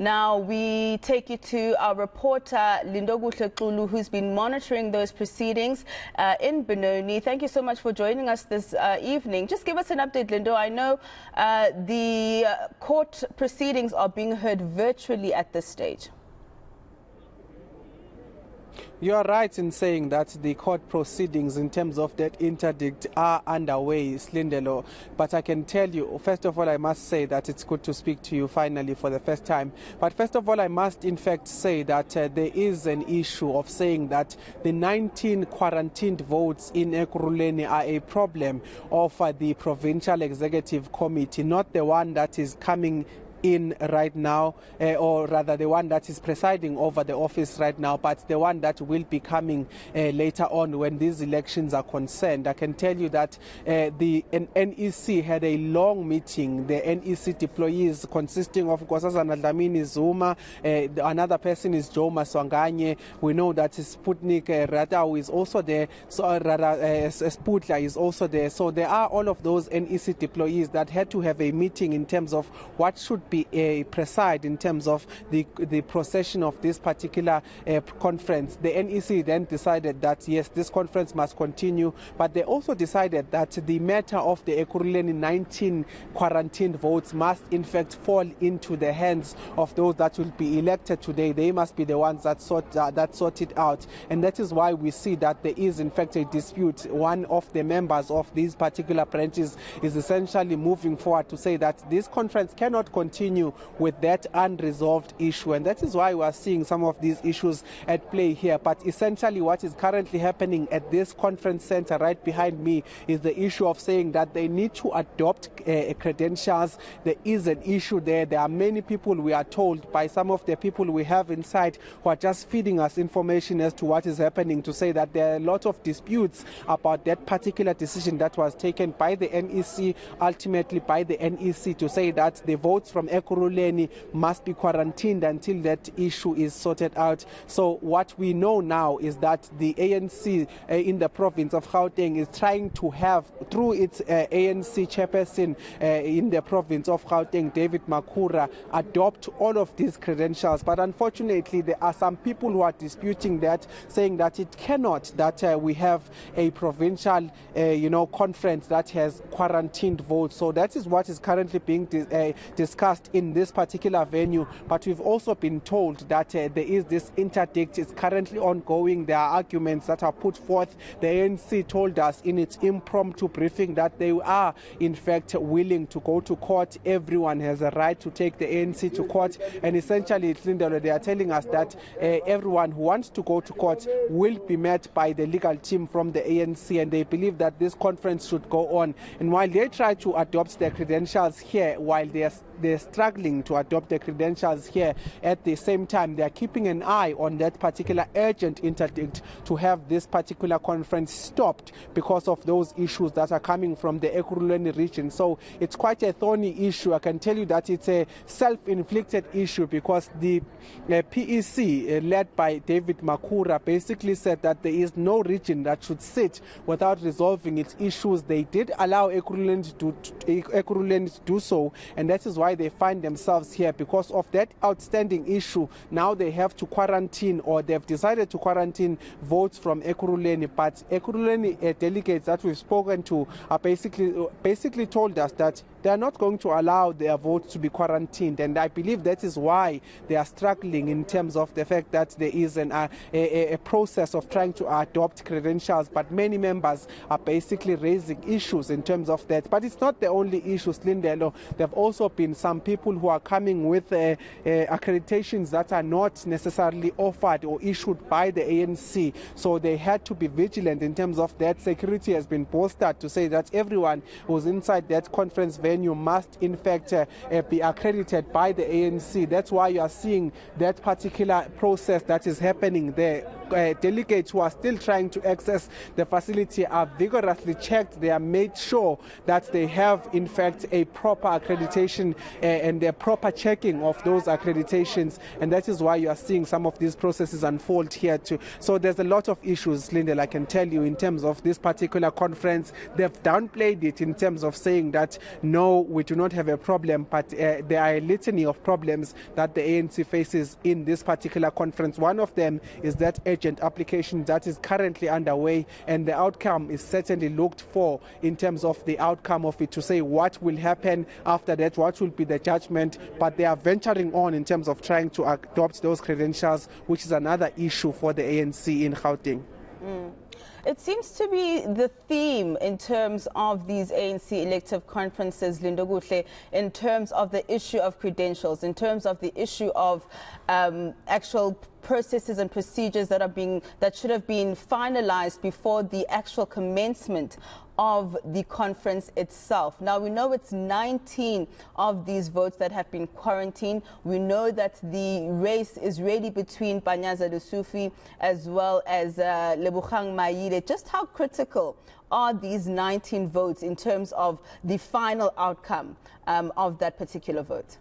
Now we take you to our reporter Lindoguhle Xulu, who's been monitoring those proceedings in Benoni. Thank you so much for joining us this evening. Just give us an update, Lindo. I know the court proceedings are being heard virtually at this stage. You are right in saying that the court proceedings in terms of that interdict are underway, Slindelo. But I can tell you, first of all, I must say that it's good to speak to you finally for the first time. But first of all, I must in fact say that there is an issue of saying that the 19 quarantined votes in Ekurhuleni are a problem of the Provincial Executive Committee, not the one that is coming in right now, or rather the one that is presiding over the office right now, but the one that will be coming later on when these elections are concerned. I can tell you that the NEC had a long meeting. The NEC deployees consisting of Nkosazana Dlamini Zuma, another person is Joe Maswanganye. We know that Sputnik Radau is also there, so Sputla is also there. So there are all of those NEC deployees that had to have a meeting in terms of what should be a preside in terms of the procession of this particular conference. The NEC then decided that yes, this conference must continue, but they also decided that the matter of the Ekurhuleni 19 quarantined votes must in fact fall into the hands of those that will be elected today. They must be the ones that sort it out, and that is why we see that there is in fact a dispute. One of the members of these particular branches is essentially moving forward to say that this conference cannot continue with that unresolved issue, and that is why we are seeing some of these issues at play here. But essentially what is currently happening at this conference center right behind me is the issue of saying that they need to adopt credentials. There is an issue there. There are many people, we are told by some of the people we have inside, who are just feeding us information as to what is happening, to say that there are a lot of disputes about that particular decision that was taken by the NEC, ultimately by the NEC, to say that the votes from Ekurhuleni must be quarantined until that issue is sorted out. So what we know now is that the ANC in the province of Gauteng is trying to have, through its ANC chairperson in the province of Gauteng, David Makhura, adopt all of these credentials. But unfortunately, there are some people who are disputing that, saying that it cannot, that we have a provincial conference that has quarantined votes. So that is what is currently being discussed in this particular venue. But we've also been told that there is this interdict is currently ongoing. There are arguments that are put forth. The ANC told us in its impromptu briefing that they are in fact willing to go to court. Everyone has a right to take the ANC to court, and essentially they are telling us that everyone who wants to go to court will be met by the legal team from the ANC, and they believe that this conference should go on. And while they try to adopt their credentials here, while they're struggling to adopt the credentials here, at the same time they are keeping an eye on that particular urgent interdict to have this particular conference stopped because of those issues that are coming from the Ekurhuleni region. So it's quite a thorny issue. I can tell you that it's a self-inflicted issue, because the PEC led by David Makhura basically said that there is no region that should sit without resolving its issues. They did allow Ekurhuleni to do so, and that is why they find themselves here, because of that outstanding issue. Now they have to quarantine, or they've decided to quarantine votes from Ekurhuleni. But Ekurhuleni delegates that we've spoken to are basically told us that they are not going to allow their votes to be quarantined, and I believe that is why they are struggling in terms of the fact that there is a process of trying to adopt credentials. But many members are basically raising issues in terms of that. But it's not the only issue, Slindelo. There have also been some people who are coming with accreditations that are not necessarily offered or issued by the ANC. So they had to be vigilant in terms of that. Security has been bolstered to say that everyone who's inside that conference venue must in fact be accredited by the ANC. That's why you are seeing that particular process that is happening there. Delegates who are still trying to access the facility are vigorously checked. They are made sure that they have in fact a proper accreditation and the proper checking of those accreditations, and that is why you are seeing some of these processes unfold here too. So there's a lot of issues, Lindell, I can tell you, in terms of this particular conference. They've downplayed it in terms of saying that no, no, we do not have a problem, but there are a litany of problems that the ANC faces in this particular conference. One of them is that urgent application that is currently underway, and the outcome is certainly looked for in terms of the outcome of it, to say what will happen after that, what will be the judgment. But they are venturing on in terms of trying to adopt those credentials, which is another issue for the ANC in Gauteng. It seems to be the theme in terms of these ANC elective conferences, Lindo Guhle, in terms of the issue of credentials, in terms of the issue of actual processes and procedures that should have been finalized before the actual commencement of the conference itself. Now, we know it's 19 of these votes that have been quarantined. We know that the race is really between Panyaza Lesufi as well as Lebogang Maile. Just how critical are these 19 votes in terms of the final outcome of that particular vote?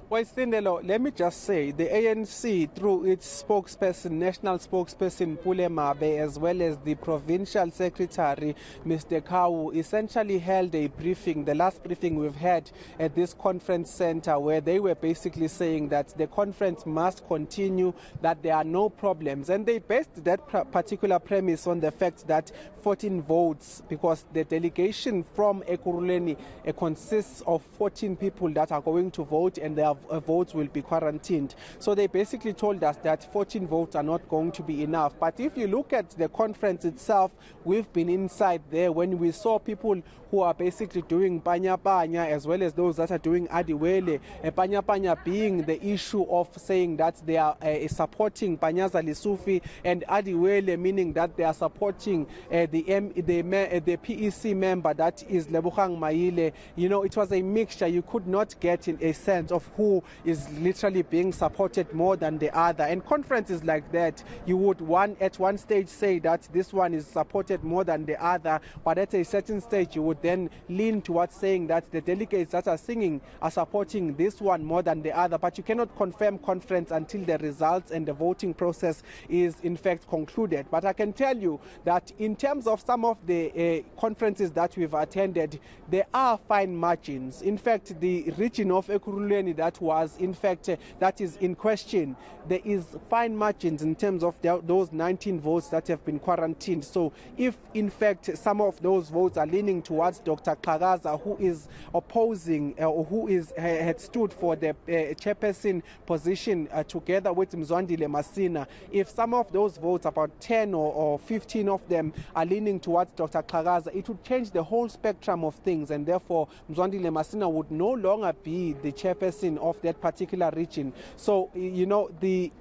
Well, Stindelo, let me just say, the ANC, through its spokesperson, national spokesperson Pule Mabe, as well as the provincial secretary, Mr. Kau, essentially held a briefing, the last briefing we've had at this conference center, where they were basically saying that the conference must continue, that there are no problems. And they based that particular premise on the fact that 14 votes, because the delegation from Ekurhuleni consists of 14 people that are going to vote, and their votes will be quarantined. So they basically told us that 14 votes are not going to be enough. But if you look at the conference itself, we've been inside there when we saw people who are basically doing Panya Panya, as well as those that are doing Adiwele. Panya Panya being the issue of saying that they are supporting Panyaza Lesufi, and Adiwele meaning that they are supporting the PEC member, that is Lebogang Maile. You know, it was a mixture. You could not get in a sense of who is literally being supported more than the other. And conferences like that, you would at one stage say that this one is supported more than the other, but at a certain stage you would then lean towards saying that the delegates that are singing are supporting this one more than the other. But you cannot confirm conference until the results and the voting process is in fact concluded. But I can tell you that in terms of some of the conferences that we've attended, there are fine margins. In fact, the region of Ekurhuleni that was in fact that is in question, there is fine margins in terms of those 19 votes that have been quarantined. So if in fact some of those votes are leaning towards Dr. Kagaza, who is opposing or who had stood for the chairperson position together with Mzwandile Masina, if some of those votes, about 10 or 15 of them, are leaning towards Dr. Kagaza, it would change the whole spectrum of things, and therefore Mzwandile Masina would no longer be the chairperson of that particular region. So, you know, the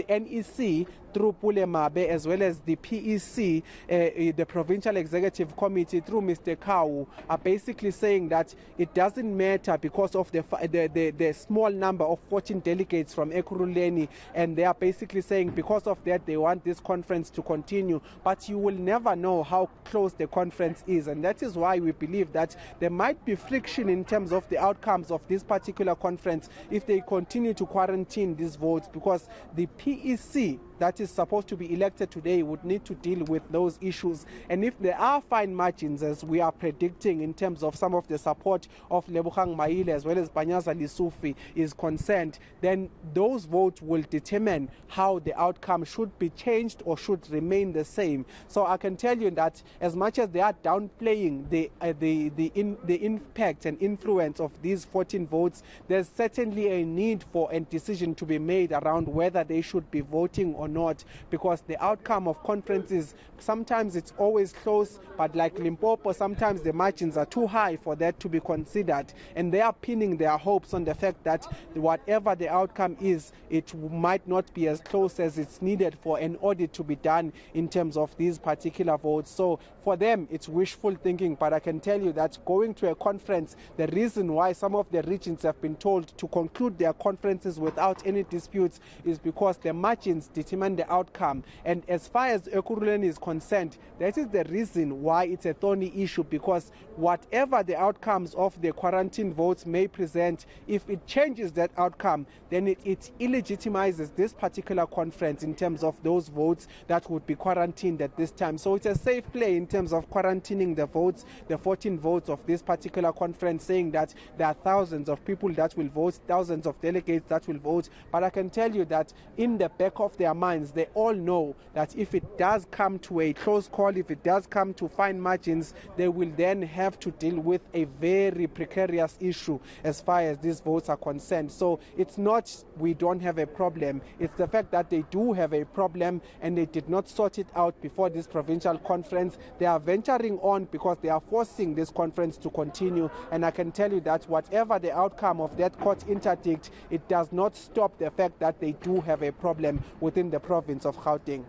NEC through Pule Mabe, as well as the PEC, the Provincial Executive Committee through Mr. Kau, are basically saying that it doesn't matter because of the small number of 14 delegates from Ekurhuleni, and they are basically saying because of that they want this conference to continue. But you will never know how close the conference is, and that is why we believe that there might be friction in terms of the outcomes of this particular conference if they continue to quarantine these votes, because the PEC that is supposed to be elected today would need to deal with those issues. And if there are fine margins, as we are predicting in terms of some of the support of Lebogang Maile as well as Panyaza Lesufi is concerned, then those votes will determine how the outcome should be changed or should remain the same. So I can tell you that as much as they are downplaying the impact and influence of these 14 votes, there's certainly a need for a decision to be made around whether they should be voting or not, because the outcome of conferences, sometimes it's always close, but like Limpopo, sometimes the margins are too high for that to be considered, and they are pinning their hopes on the fact that whatever the outcome is, it might not be as close as it's needed for an audit to be done in terms of these particular votes. So for them, it's wishful thinking, but I can tell you that going to a conference, the reason why some of the regions have been told to conclude their conferences without any disputes is because the margins determine determine the outcome. And as far as Ekurhuleni is concerned, that is the reason why it's a thorny issue, because whatever the outcomes of the quarantine votes may present, if it changes that outcome, then it illegitimizes this particular conference in terms of those votes that would be quarantined at this time. So it's a safe play in terms of quarantining the votes, the 14 votes of this particular conference, saying that there are thousands of people that will vote, thousands of delegates that will vote. But I can tell you that in the back of their minds, they all know that if it does come to a close call, if it does come to fine margins, they will then have to deal with a very precarious issue as far as these votes are concerned. So it's not we don't have a problem, it's the fact that they do have a problem and they did not sort it out before this provincial conference. They are venturing on because they are forcing this conference to continue, and I can tell you that whatever the outcome of that court interdict, it does not stop the fact that they do have a problem within the province of Gauteng.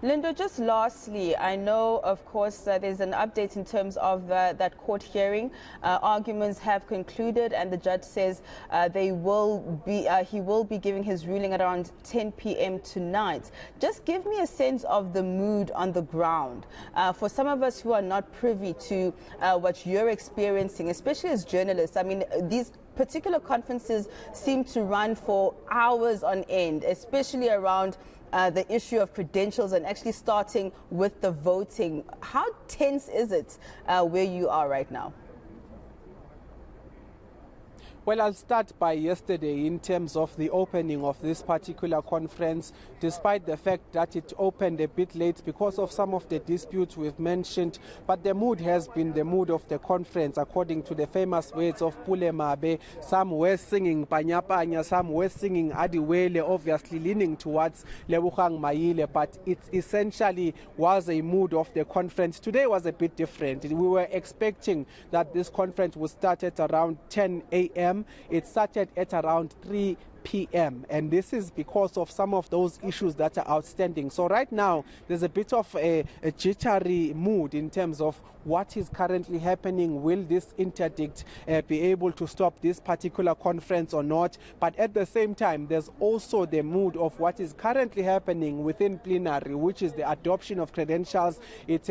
Lindo, just lastly, I know, of course, there's an update in terms of that court hearing. Arguments have concluded, and the judge says he will be giving his ruling at around 10 p.m. tonight. Just give me a sense of the mood on the ground. For some of us who are not privy to what you're experiencing, especially as journalists, I mean, these particular conferences seem to run for hours on end, especially around the issue of credentials and actually starting with the voting. How tense is it where you are right now? Well, I'll start by yesterday in terms of the opening of this particular conference, despite the fact that it opened a bit late because of some of the disputes we've mentioned. But the mood has been the mood of the conference, according to the famous words of Pule Mabe. Some were singing Panya Panya, some were singing Adiwele, obviously leaning towards Lebogang Maile, but it essentially was a mood of the conference. Today was a bit different. We were expecting that this conference would start at around 10 a.m. It started at around 3 p.m. and this is because of some of those issues that are outstanding. So right now there's a bit of a jittery mood in terms of what is currently happening. Will this interdict be able to stop this particular conference or not? But at the same time, there's also the mood of what is currently happening within plenary, which is the adoption of credentials. It's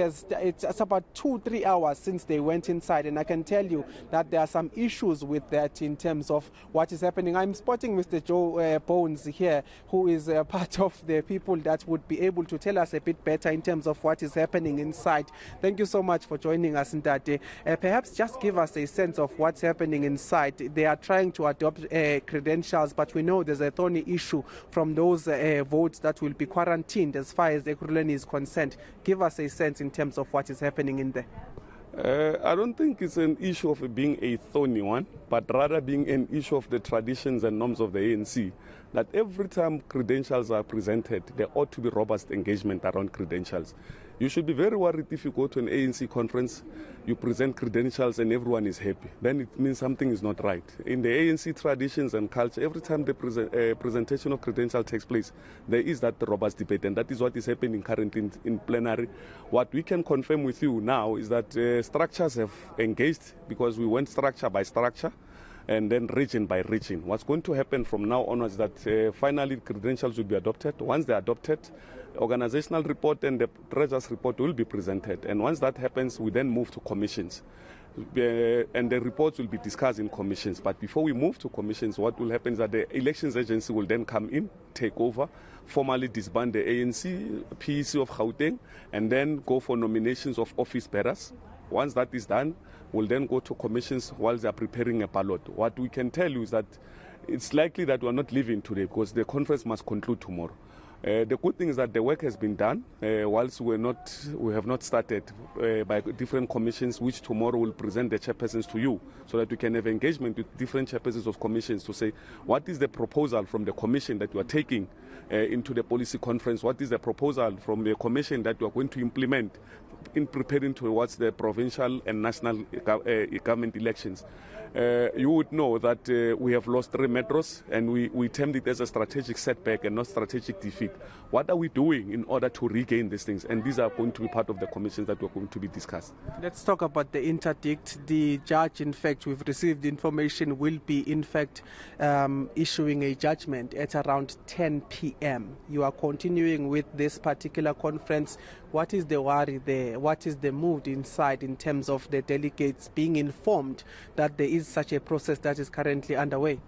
about 2-3 hours since they went inside, and I can tell you that there are some issues with that in terms of what is happening. I'm spotting Mr. Joe Bones here, who is part of the people that would be able to tell us a bit better in terms of what is happening inside. Thank you so much for joining us in that day. Perhaps just give us a sense of what's happening inside. They are trying to adopt credentials, but we know there's a thorny issue from those votes that will be quarantined as far as Ekurhuleni is concerned. Give us a sense in terms of what is happening in there. I don't think it's an issue of being a thorny one, but rather being an issue of the traditions and norms of the ANC. That every time credentials are presented, there ought to be robust engagement around credentials. You should be very worried if you go to an ANC conference, you present credentials and everyone is happy. Then it means something is not right. In the ANC traditions and culture, every time the presentation of credentials takes place, there is that robust debate, and that is what is happening currently in plenary. What we can confirm with you now is that structures have engaged, because we went structure by structure and then region by region. What's going to happen from now onwards is that finally credentials will be adopted. Once they're adopted, organizational report and the treasurer's report will be presented. And once that happens, we then move to commissions. And the reports will be discussed in commissions. But before we move to commissions, what will happen is that the elections agency will then come in, take over, formally disband the ANC, PEC of Gauteng, and then go for nominations of office bearers. Once that is done, we'll then go to commissions while they are preparing a ballot. What we can tell you is that it's likely that we are not leaving today, because the conference must conclude tomorrow. The good thing is that the work has been done, whilst we have not started by different commissions, which tomorrow will present the chairpersons to you, so that we can have engagement with different chairpersons of commissions to say, what is the proposal from the commission that you are taking into the policy conference? What is the proposal from the commission that you are going to implement in preparing towards the provincial and national government elections. You would know that we have lost 3 metros, and we termed it as a strategic setback and not strategic defeat. What are we doing in order to regain these things? And these are going to be part of the commissions that we're going to be discussed. Let's talk about the interdict. The judge, in fact, we've received information, will be, in fact, issuing a judgment at around 10 p.m. You are continuing with this particular conference. What is the worry there? What is the mood inside in terms of the delegates being informed that there is such a process that is currently underway?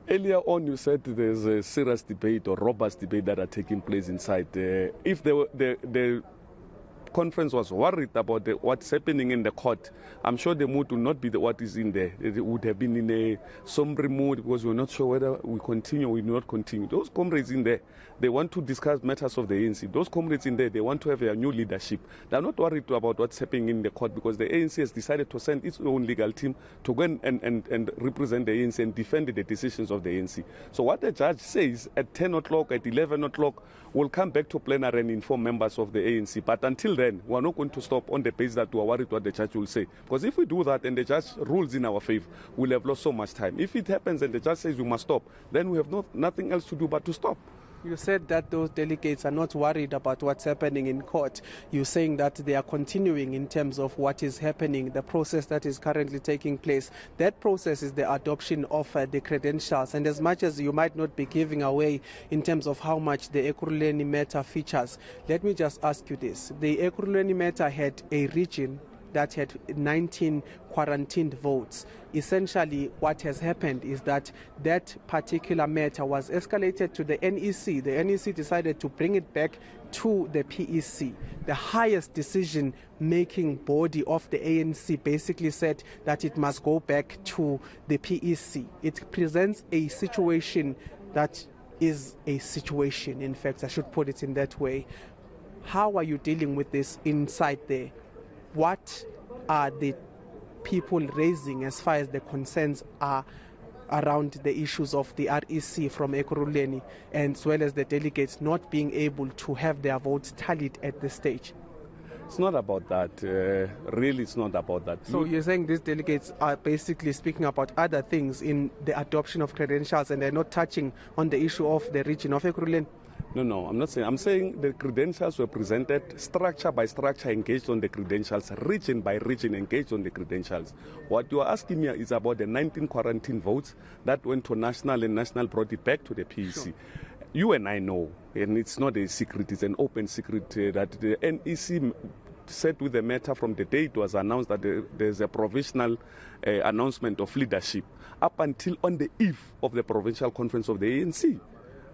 Earlier on, you said there's a serious debate or robust debate that are taking place inside. If the conference was worried about what's happening in the court, I'm sure the mood will not be what is in there. It would have been in a somber mood because we're not sure whether we continue or we do not continue. Those comrades in there, they want to discuss matters of the ANC. Those comrades in there, they want to have a new leadership. They're not worried about what's happening in the court because the ANC has decided to send its own legal team to go and represent the ANC and defend the decisions of the ANC. So what the judge says at 10 o'clock, at 11 o'clock, we'll come back to plenary and inform members of the ANC. But until then, we're not going to stop on the basis that we're worried what the judge will say. Because if we do that and the judge rules in our favor, we'll have lost so much time. If it happens and the judge says we must stop, then we have nothing else to do but to stop. You said that those delegates are not worried about what's happening in court. You're saying that they are continuing in terms of what is happening, the process that is currently taking place. That process is the adoption of the credentials. And as much as you might not be giving away in terms of how much the Ekurhuleni matter features, let me just ask you this. The Ekurhuleni matter had a region that had 19 quarantined votes. Essentially, what has happened is that that particular matter was escalated to the NEC. The NEC decided to bring it back to the PEC. The highest decision-making body of the ANC basically said that it must go back to the PEC. It presents a situation that is a situation, in fact, I should put it in that way. How are you dealing with this inside there? What are the people raising as far as the concerns are around the issues of the REC from Ekurhuleni, and as well as the delegates not being able to have their votes tallied at this stage? It's not about that. Really, it's not about that. So you're saying these delegates are basically speaking about other things in the adoption of credentials and they're not touching on the issue of the region of Ekurhuleni? No, I'm not saying. I'm saying the credentials were presented structure by structure, engaged on the credentials, region by region, engaged on the credentials. What you are asking me is about the 19 quarantine votes that went to national, and national brought it back to the PEC. Sure. You and I know, and it's not a secret, it's an open secret, that the NEC said with the matter from the day it was announced that there's a provisional announcement of leadership up until on the eve of the provincial conference of the ANC.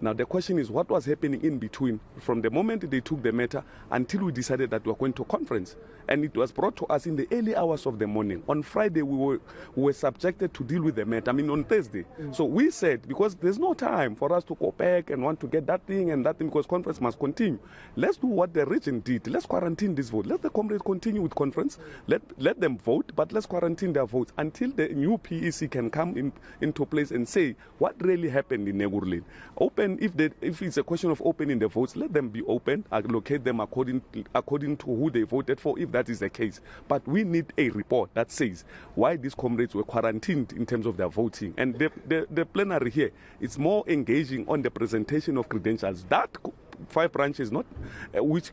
Now, the question is what was happening in between from the moment they took the matter until we decided that we were going to conference. And it was brought to us in the early hours of the morning. On Friday, we were subjected to deal with the matter, on Thursday. So we said, because there's no time for us to go back and want to get that thing and that thing, because conference must continue. Let's do what the region did. Let's quarantine this vote. Let the comrades continue with conference. Let them vote, but let's quarantine their votes until the new PEC can come into place and say what really happened in Ekurhuleni. Open, if it's a question of opening the votes, let them be open, allocate them according to who they voted for, if that is the case. But we need a report that says why these comrades were quarantined in terms of their voting. And the plenary here is more engaging on the presentation of credentials. That 5 branches, not which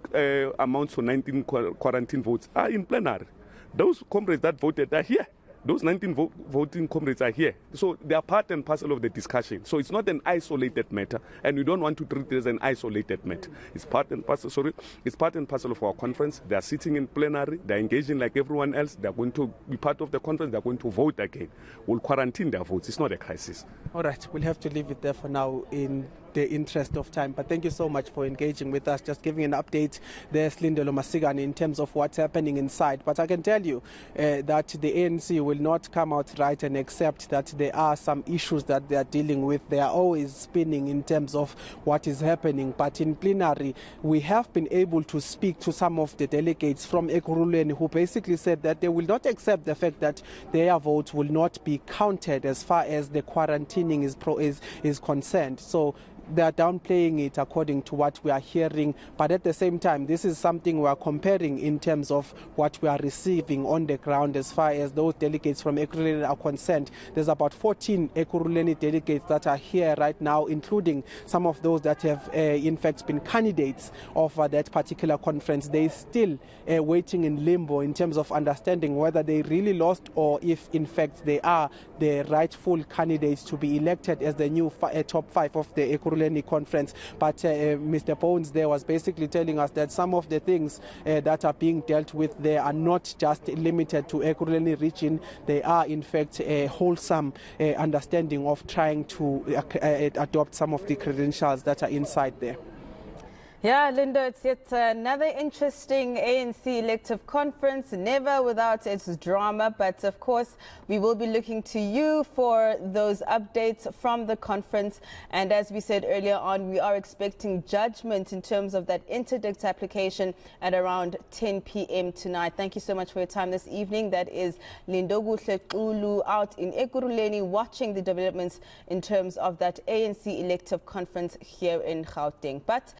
amounts to 19 quarantine votes, are in plenary. Those comrades that voted are here. Those 19 voting comrades are here. So they are part and parcel of the discussion. So it's not an isolated matter, and we don't want to treat it as an isolated matter. It's part and parcel, it's part and parcel of our conference. They are sitting in plenary. They are engaging like everyone else. They are going to be part of the conference. They are going to vote again. We'll quarantine their votes. It's not a crisis. All right. We'll have to leave it there for now in the interest of time. But thank you so much for engaging with us, just giving an update there, Slindelo Masigane, in terms of what's happening inside. But I can tell you that the ANC will not come out right and accept that there are some issues that they are dealing with. They are always spinning in terms of what is happening. But in plenary, we have been able to speak to some of the delegates from Ekurhuleni who basically said that they will not accept the fact that their votes will not be counted as far as the quarantining is concerned. So they are downplaying it according to what we are hearing. But at the same time, this is something we are comparing in terms of what we are receiving on the ground as far as those delegates from Ekurhuleni are concerned. There's about 14 Ekurhuleni delegates that are here right now, including some of those that have in fact been candidates of that particular conference. They're still waiting in limbo in terms of understanding whether they really lost or if in fact they are the rightful candidates to be elected as the new top 5 of the Ekurhuleni conference. But Mr. Bones there was basically telling us that some of the things that are being dealt with there are not just limited to Ekurhuleni region. They are in fact a wholesome understanding of trying to adopt some of the credentials that are inside there. Yeah, Linda, it's yet another interesting ANC elective conference, never without its drama. But of course, we will be looking to you for those updates from the conference. And as we said earlier on, we are expecting judgment in terms of that interdict application at around 10 p.m. tonight. Thank you so much for your time this evening. That is Lindoguhle Xulu out in Ekurhuleni watching the developments in terms of that ANC elective conference here in Gauteng. But